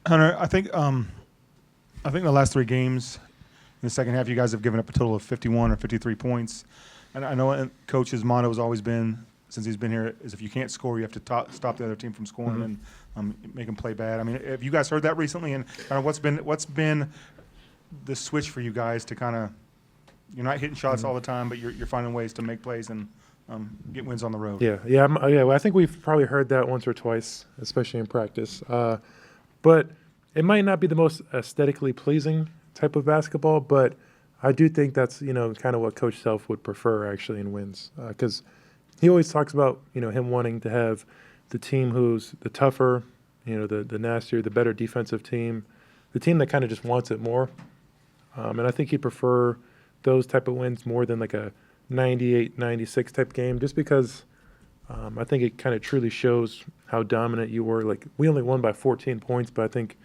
Hunter, I think the last three games in the second half, you guys have given up a total of 51 or 53 points. And I know Coach's motto has always been, since he's been here, is if you can't score, you have to stop the other team from scoring and make them play bad. I mean, have you guys heard that recently? And kind of what's been the switch for you guys to kind of, you're not hitting shots all the time, but you're finding ways to make plays and get wins on the road. Yeah. Well, I think we've probably heard that once or twice, especially in practice. But it might not be the most aesthetically pleasing type of basketball, but I do think that's, kind of what Coach Self would prefer actually in wins. Because he always talks about, him wanting to have the team who's the tougher, the nastier, the better defensive team, the team that kind of just wants it more. And I think he'd prefer those type of wins more than like a 98, 96 type game, just because I think it kind of truly shows how dominant you were. Like, we only won by 14 points, but I think,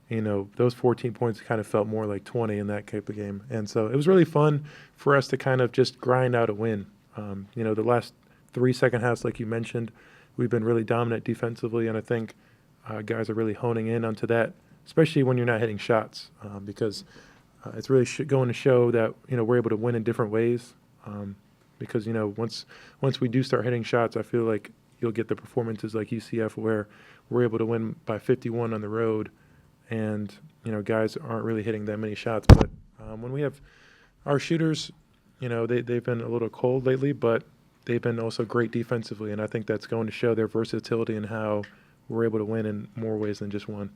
those 14 points kind of felt more like 20 in that type of game. And so it was really fun for us to kind of just grind out a win. The last 3 second halves, like you mentioned, we've been really dominant defensively, and I think guys are really honing in onto that, especially when you're not hitting shots, because it's really going to show that, we're able to win in different ways. Because, once we do start hitting shots, I feel like you'll get the performances like UCF where we're able to win by 51 on the road, and, guys aren't really hitting that many shots. But when we have our shooters, they've been a little cold lately, but they've been also great defensively, and I think that's going to show their versatility and how we're able to win in more ways than just one.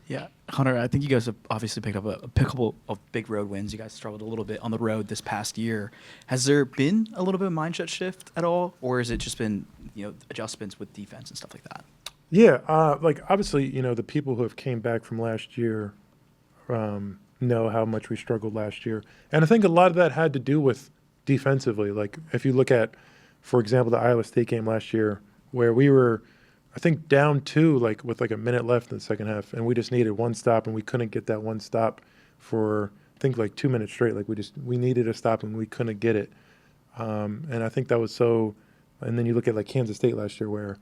Yeah, Hunter, I think you guys have obviously picked up a couple of big road wins. You guys struggled a little bit on the road this past year. Has there been a little bit of mindset shift at all, or has it just been, adjustments with defense and stuff like that? Yeah, obviously, the people who have came back from last year know how much we struggled last year. And I think a lot of that had to do with defensively. Like, if you look at, for example, the Iowa State game last year, where we were, I think, down 2, with a minute left in the second half, and we just needed one stop, and we couldn't get that one stop for, I think, 2 minutes straight. We needed a stop, and we couldn't get it. And I think that was so. And then you look at Kansas State last year, where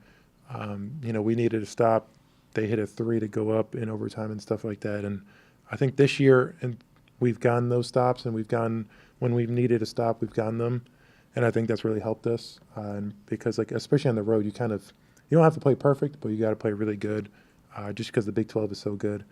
we needed a stop. They hit a 3 to go up in overtime and stuff like that. And I think this year, and we've gotten those stops, and when we've needed a stop, we've gotten them. And I think that's really helped us. And because, especially on the road, you don't have to play perfect, but you got to play really good, just because the Big 12 is so good.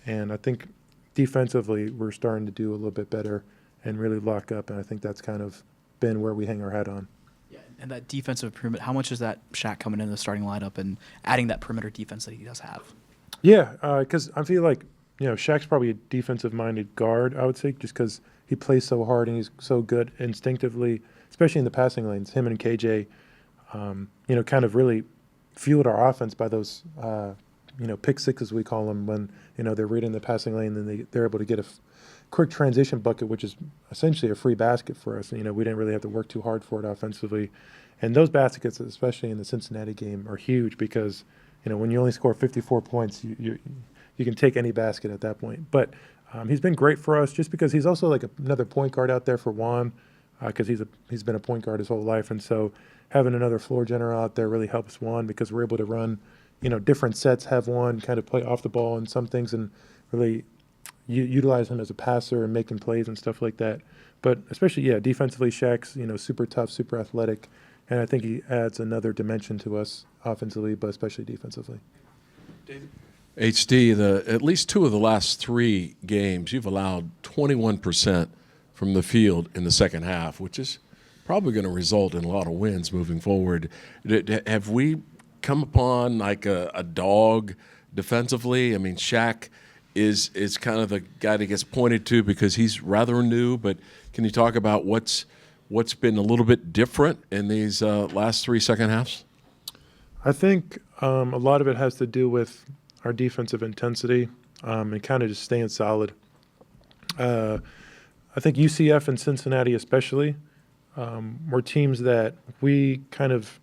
And I think defensively, we're starting to do a little bit better and really lock up. And I think that's kind of been where we hang our hat on. Yeah, and that defensive improvement, how much is that Shaq coming into the starting lineup and adding that perimeter defense that he does have? Yeah, because I feel like, Shaq's probably a defensive-minded guard, I would say, just because he plays so hard and he's so good instinctively, especially in the passing lanes. Him and KJ, kind of really fueled our offense by those, pick sixes, we call them, when, they're reading the passing lane and they're able to get a quick transition bucket, which is essentially a free basket for us. We didn't really have to work too hard for it offensively. And those baskets, especially in the Cincinnati game, are huge because, when you only score 54 points, you can take any basket at that point. But he's been great for us just because he's also another point guard out there for Juan, because he's been a point guard his whole life. And so having another floor general out there really helps Juan because we're able to run, different sets, have Juan kind of play off the ball and some things and really utilize him as a passer and making plays and stuff like that. But especially, defensively, Shaq's, super tough, super athletic, and I think he adds another dimension to us offensively, but especially defensively. David? HD, at least 2 of the last 3 games, you've allowed 21% from the field in the second half, which is probably going to result in a lot of wins moving forward. Have we come upon a dog defensively? I mean, Shaq is kind of the guy that gets pointed to because he's rather new, but can you talk about what's been a little bit different in these last 3 second halves? I think a lot of it has to do with our defensive intensity and kind of just staying solid. I think UCF and Cincinnati especially were teams that we kind of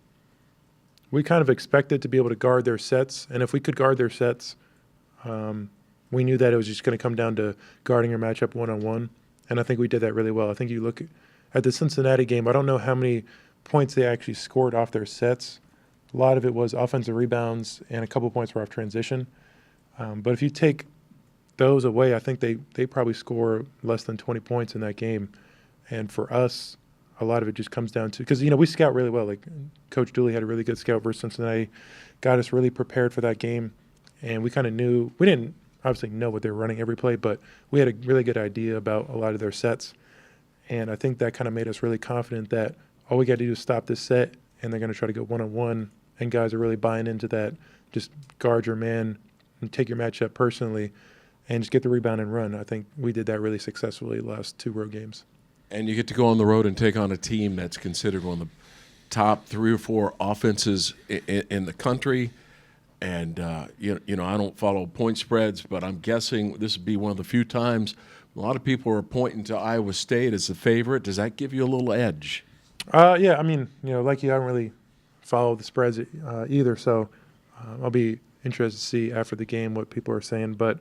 expected to be able to guard their sets, and if we could guard their sets, we knew that it was just going to come down to guarding your matchup one-on-one, and I think we did that really well. I think you look at the Cincinnati game, I don't know how many points they actually scored off their sets. A lot of it was offensive rebounds and a couple points were off transition. But if you take those away, I think they probably score less than 20 points in that game. And for us, a lot of it just comes down to, because, we scout really well. Like Coach Dooley had a really good scout versus Cincinnati, got us really prepared for that game. And we kind of knew, we didn't obviously know what they were running every play, but we had a really good idea about a lot of their sets. And I think that kind of made us really confident that all we got to do is stop this set, and they're going to try to go one-on-one. And guys are really buying into that. Just guard your man and take your matchup personally and just get the rebound and run. I think we did that really successfully the last 2 road games. And you get to go on the road and take on a team that's considered one of the top 3 or 4 offenses in the country. And, I don't follow point spreads, but I'm guessing this would be one of the few times a lot of people are pointing to Iowa State as the favorite. Does that give you a little edge? Yeah, I mean, like you, I don't really follow the spreads either, so I'll be interested to see after the game what people are saying. But,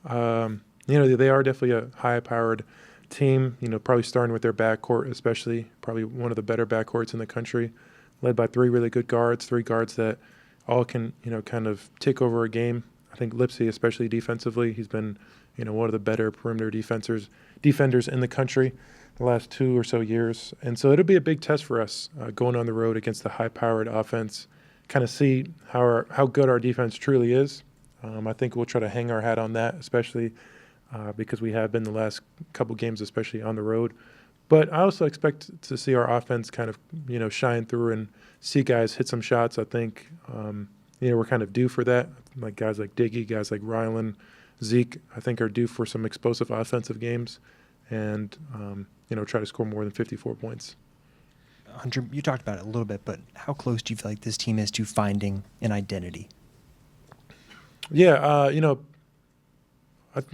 they are definitely a high-powered team, probably starting with their backcourt especially, probably one of the better backcourts in the country, led by 3 really good guards, 3 guards that all can, kind of take over a game. I think Lipsey, especially defensively, he's been, one of the better perimeter defenders in the country the last 2 or so years. And so it'll be a big test for us going on the road against the high-powered offense, kind of see how good our defense truly is. I think we'll try to hang our hat on that, especially because we have been the last couple games, especially on the road. But I also expect to see our offense kind of, shine through and see guys hit some shots. I think, we're kind of due for that. Like guys like Diggy, guys like Rylan, Zeke, I think are due for some explosive offensive games and, try to score more than 54 points. Hunter, you talked about it a little bit, but how close do you feel like this team is to finding an identity? Yeah,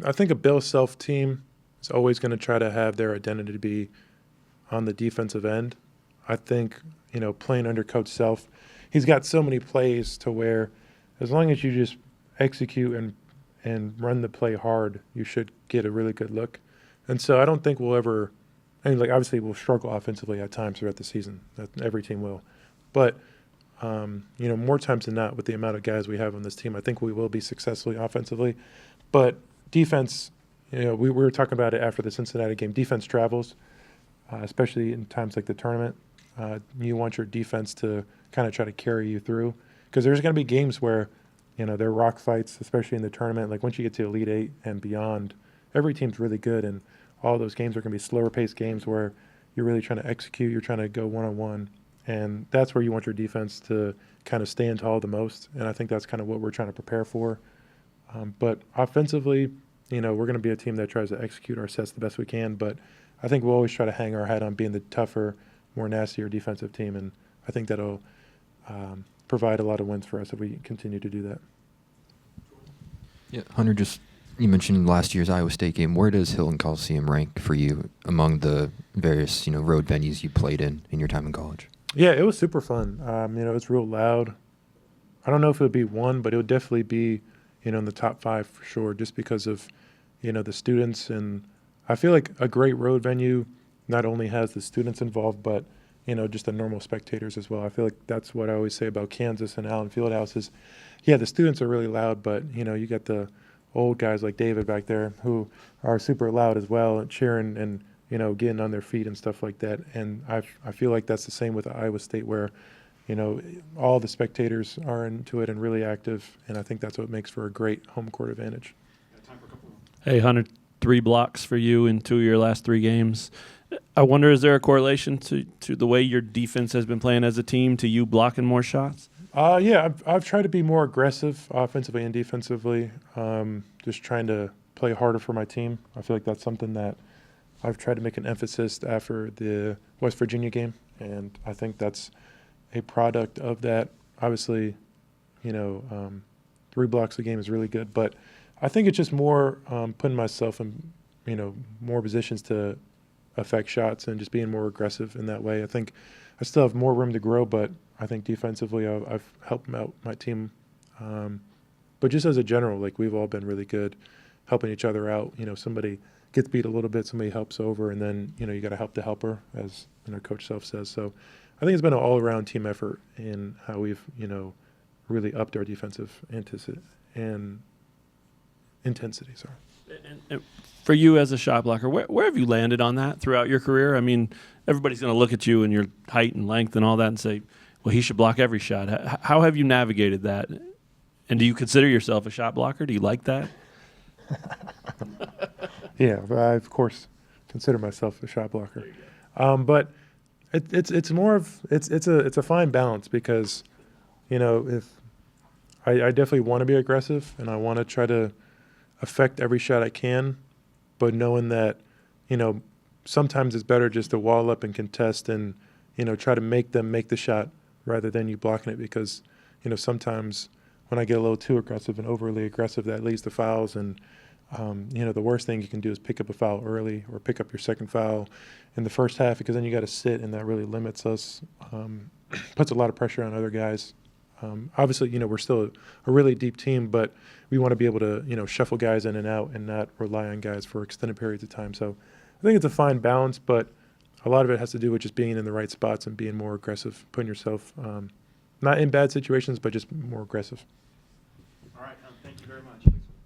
I think a Bill Self team is always going to try to have their identity be on the defensive end. I think, playing under Coach Self, he's got so many plays to where as long as you just execute and run the play hard, you should get a really good look. And so I don't think we'll ever – obviously we'll struggle offensively at times throughout the season. Every team will. But, more times than not with the amount of guys we have on this team, I think we will be successfully offensively. But defense, we were talking about it after the Cincinnati game. Defense travels, especially in times like the tournament. You want your defense to kind of try to carry you through because there's going to be games where, there are rock fights, especially in the tournament. Like once you get to Elite Eight and beyond, every team's really good, and all those games are going to be slower-paced games where you're really trying to execute, you're trying to go one-on-one, and that's where you want your defense to kind of stand tall the most, and I think that's kind of what we're trying to prepare for. But offensively, we're going to be a team that tries to execute our sets the best we can, but I think we'll always try to hang our hat on being the tougher, more nastier defensive team, and I think that'll provide a lot of wins for us if we continue to do that. Yeah, Hunter, you mentioned last year's Iowa State game. Where does Hilton Coliseum rank for you among the various road venues you played in your time in college? Yeah, it was super fun. It's real loud. I don't know if it would be 1, but it would definitely be in the top 5 for sure, just because of the students. And I feel like a great road venue not only has the students involved, but just the normal spectators as well. I feel like that's what I always say about Kansas and Allen Fieldhouse is, yeah, the students are really loud, but you got the old guys like David back there who are super loud as well and cheering and getting on their feet and stuff like that. And I feel like that's the same with Iowa State where all the spectators are into it and really active, and I think that's what makes for a great home court advantage. Hey, Hunter, 3 blocks for you in 2 of your last 3 games. I wonder, is there a correlation to the way your defense has been playing as a team to you blocking more shots? Yeah, I've tried to be more aggressive offensively and defensively, just trying to play harder for my team. I feel like that's something that I've tried to make an emphasis after the West Virginia game, and I think that's a product of that. Obviously, 3 blocks a game is really good, but I think it's just more putting myself in, more positions to affect shots and just being more aggressive in that way. I think I still have more room to grow, but I think defensively I've helped out my team. But just as a general, we've all been really good helping each other out. Somebody gets beat a little bit, somebody helps over, and then, you got to help the helper, as Coach Self says. So I think it's been an all-around team effort in how we've, really upped our defensive and intensity. Sorry. And for you as a shot blocker, where have you landed on that throughout your career? I mean, everybody's going to look at you and your height and length and all that and say, well, he should block every shot. How have you navigated that? And do you consider yourself a shot blocker? Do you like that? Yeah, I of course consider myself a shot blocker, but it's more of it's a fine balance because, you know, if I definitely want to be aggressive and I want to try to affect every shot I can, but knowing that, you know, sometimes it's better just to wall up and contest and, you know, try to make them make the shot rather than you blocking it because, you know, sometimes when I get a little too aggressive and overly aggressive, that leads to fouls. And, you know, the worst thing you can do is pick up a foul early or pick up your second foul in the first half because then you got to sit and that really limits us, puts a lot of pressure on other guys. Obviously, you know, we're still a really deep team, but we want to be able to, you know, shuffle guys in and out and not rely on guys for extended periods of time. So I think it's a fine balance, but a lot of it has to do with just being in the right spots and being more aggressive, putting yourself not in bad situations, but just more aggressive.